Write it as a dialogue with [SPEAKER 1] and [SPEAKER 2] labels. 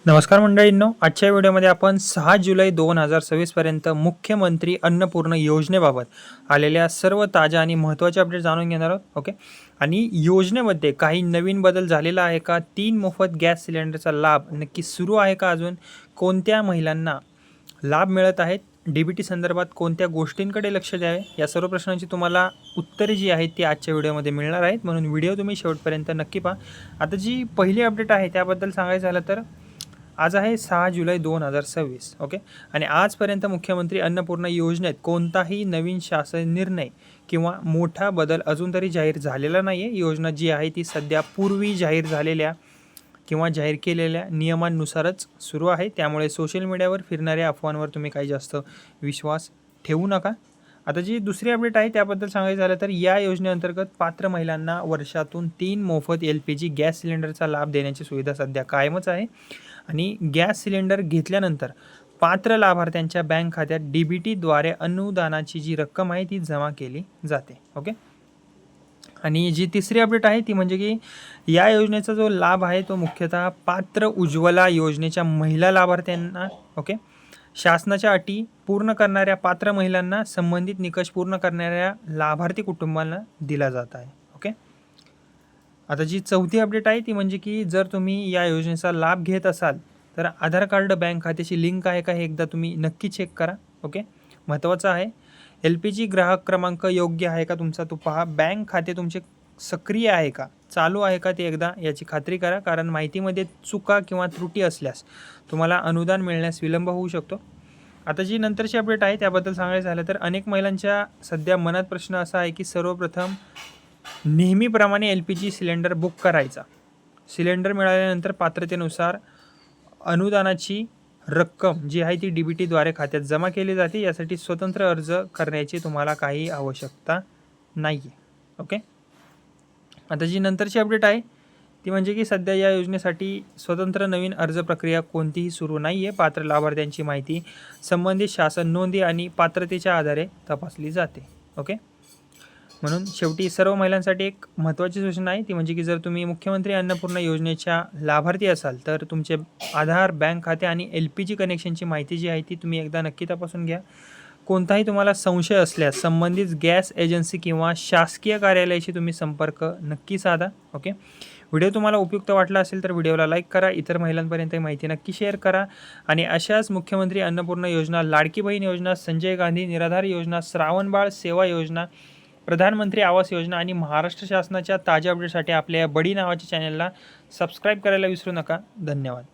[SPEAKER 1] नमस्कार मंडळींनो, आजच्या व्हिडिओमध्ये आपण 6 जुलै 2026 पर्यंत मुख्यमंत्री अन्नपूर्ण योजनेबाबत आलेल्या सर्व ताज्या आणि महत्त्वाच्या अपडेट जाणून घेणार आहोत. ओके. आणि योजनेमध्ये काही नवीन बदल झालेला आहे का? 3 मोफत गॅस सिलेंडरचा लाभ नक्की सुरू आहे का? अजून कोणत्या महिलांना लाभ मिळत आहेत? DBT संदर्भात कोणत्या गोष्टींकडे लक्ष द्यावे? या सर्व प्रश्नांची तुम्हाला उत्तरे जी आहेत ती आजच्या व्हिडिओमध्ये मिळणार आहेत, म्हणून व्हिडिओ तुम्ही शेवटपर्यंत नक्की पहा. आता जी पहिली अपडेट आहे त्याबद्दल सांगायचं झालं तर आज आहे 6 जुलै 2026. ओके. आणि आजपर्यंत मुख्यमंत्री अन्नपूर्णा योजनेत कोणताही नवीन शासन निर्णय किंवा मोठा बदल अजून तरी जाहीर झालेला नाही आहे. योजना जी आहे ती सध्या पूर्वी जाहीर झालेल्या किंवा जाहीर केलेल्या नियमांनुसारच सुरू आहे. त्यामुळे सोशल मीडियावर फिरणाऱ्या अफवांवर तुम्ही काही जास्त विश्वास ठेवू नका. आता जी दुसरी अपडेट आहे त्याबद्दल सांगायचं झालं तर या योजनेअंतर्गत पात्र महिलांना वर्षातून 3 मोफत LPG गॅस सिलेंडरचा लाभ देण्याची सुविधा सध्या कायमच आहे. आणि गॅस सिलेंडर घेतल्यानंतर पात्र लाभार्थ्यांच्या बँक खात्यात DBTद्वारे अनुदानाची जी रक्कम आहे ती जमा केली जाते. ओके. आणि जी तिसरी अपडेट आहे ती म्हणजे की या योजनेचा जो लाभ आहे तो मुख्यतः पात्र उज्ज्वला योजनेच्या महिला लाभार्थ्यांना, ओके, शासनाच्या अटी पूर्ण करणाऱ्या पात्र महिलांना, संबंधित निकष पूर्ण करणाऱ्या लाभार्थी कुटुंबांना दिला जात आहे. ओके. आता जी चौथी अपडेट आहे ती म्हणजे की जर तुम्ही या योजनेचा लाभ घेत असाल तर आधार कार्ड बँक खात्याची लिंक आहे का हे एकदा तुम्ही नक्की चेक करा. ओके. महत्त्वाचं आहे. LPG ग्राहक क्रमांक योग्य आहे का तुमचा तो पहा. बँक खाते तुमचे सक्रिय आहे का, चालू आहे का ते एकदा याची खात्री करा, कारण माहितीमध्ये चुका किंवा त्रुटी असल्यास तुम्हाला अनुदान मिळण्यास विलंब होऊ शकतो. आता जी नंतरची अपडेट आहे त्याबद्दल सांगायचं झालं तर अनेक महिलांच्या सध्या मनात प्रश्न असा आहे की सर्वप्रथम नेहमीप्रमाणे LPG सिलेंडर बुक करायचा. सिलेंडर मिळाल्यानंतर पात्रतेनुसार अनुदानाची रक्कम जी आहे ती DBTद्वारे खात्यात जमा केली जाते. यासाठी स्वतंत्र अर्ज करण्याची तुम्हाला काही आवश्यकता नाही आहे. ओके. आता जी नंतरची अपडेट आहे ती म्हणजे की सध्या या योजनेसाठी स्वतंत्र नवीन अर्ज प्रक्रिया कोणतीही सुरू नाही आहे. पात्र लाभार्थ्यांची माहिती संबंधित शासन नोंदी आणि पात्रतेच्या आधारे तपासली जाते. ओके. म्हणून शेवटी सर्व महिलांसाठी एक महत्त्वाची सूचना आहे ती म्हणजे की जर तुम्ही मुख्यमंत्री अन्नपूर्णा योजनेच्या लाभार्थी असाल तर तुमचे आधार, बँक खाते आणि LPG कनेक्शनची माहिती जी आहे ती तुम्ही एकदा नक्की तपासून घ्या. कोणताही तुम्हाला संशय असल्यास संबंधित गॅस एजन्सी किंवा शासकीय कार्यालयाशी तुम्ही संपर्क नक्की साधा. ओके. व्हिडिओ तुम्हाला उपयुक्त वाटला असेल तर व्हिडिओला लाईक करा, इतर महिलांपर्यंत ही माहिती नक्की शेअर करा. आणि अशाच मुख्यमंत्री अन्नपूर्णा योजना, लाडकी बहीण योजना, संजय गांधी निराधार योजना, श्रावणबाळ सेवा योजना, प्रधानमंत्री आवास योजना आणि महाराष्ट्र शासनाच्या ताज्या अपडेटसाठी आपल्या या बडी नावाच्या चॅनलला सबस्क्राईब करायला विसरू नका. धन्यवाद.